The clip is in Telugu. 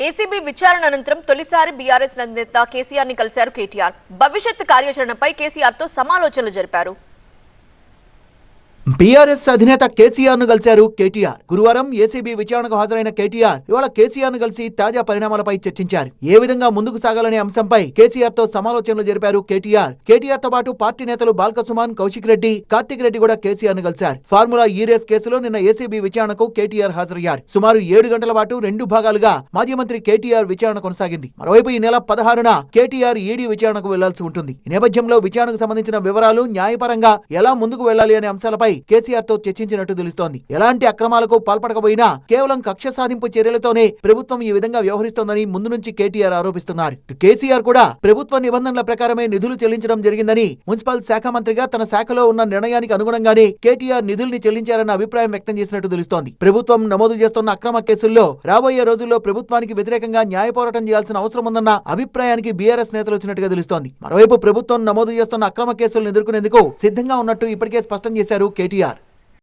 ఏసీబీ విచారణ అనంతరం తొలిసారి బీఆర్ఎస్ నేత కేసీఆర్ ని కలిశారు కేటీఆర్. భవిష్యత్ కార్యాచరణపై కేసీఆర్ తో సమాలోచనలు జరిపారు. బీఆర్ఎస్ అధినేత కేసీఆర్ ను కలిశారు కేటీఆర్. గురువారం ఏసీబీ విచారణకు హాజరైన కేటీఆర్ ఇవాళ కేసీఆర్ ను కలిసి తాజా పరిణామాలపై చర్చించారు. ఏ విధంగా ముందుకు సాగాలనే అంశంపై కేసీఆర్ తో సమాలోచనలు జరిపారు కేటీఆర్. కేటీఆర్ తో పాటు పార్టీ నేతలు బాల్క సుమన్, కౌశిక్ రెడ్డి, కార్తిక్ రెడ్డి కూడా కేసీఆర్ ను కలిశారు. ఫార్ములా ఈ రేస్ కేసులో నిన్న ఏసీబీ విచారణకు కేటీఆర్ హాజరయ్యారు. సుమారు 7 గంటల పాటు 2 భాగాలుగా మాజీ మంత్రి కేటీఆర్ విచారణ కొనసాగింది. మరోవైపు ఈ నెల 16న కేటీఆర్ ఈడీ విచారణకు వెళ్లాల్సి ఉంటుంది. ఈ నేపథ్యంలో విచారణకు సంబంధించిన వివరాలు, న్యాయపరంగా ఎలా ముందుకు వెళ్లాలి అనే అంశాలపై కేసీఆర్ తో చర్చించినట్టు తెలుస్తోంది. ఎలాంటి అక్రమాలకు పాల్పడకపోయినా కేవలం కక్ష సాధింపు చర్యలతోనే ప్రభుత్వం ఈ విధంగా వ్యవహరిస్తోందని ముందు నుంచి కేటీఆర్ ఆరోపిస్తున్నారు. కేసీఆర్ కూడా ప్రభుత్వ నిబంధనల ప్రకారమే నిధులు చెల్లించడం జరిగిందని, మున్సిపల్ శాఖ మంత్రిగా తన శాఖలో ఉన్న నిర్ణయానికి అనుగుణంగానే కేటీఆర్ నిధుల్ని చెల్లించారన్న అభిప్రాయం వ్యక్తం చేసినట్టు తెలుస్తోంది. ప్రభుత్వం నమోదు చేస్తున్న అక్రమ కేసుల్లో రాబోయే రోజుల్లో ప్రభుత్వానికి వ్యతిరేకంగా న్యాయ పోరాటం చేయాల్సిన అవసరం ఉందన్న అభిప్రాయానికి బీఆర్ఎస్ నేతలు వచ్చినట్టుగా తెలుస్తోంది. మరోవైపు ప్రభుత్వం నమోదు చేస్తున్న అక్రమ కేసులను ఎదుర్కొనేందుకు సిద్ధంగా ఉన్నట్టు ఇప్పటికే స్పష్టం చేశారు కేటీఆర్.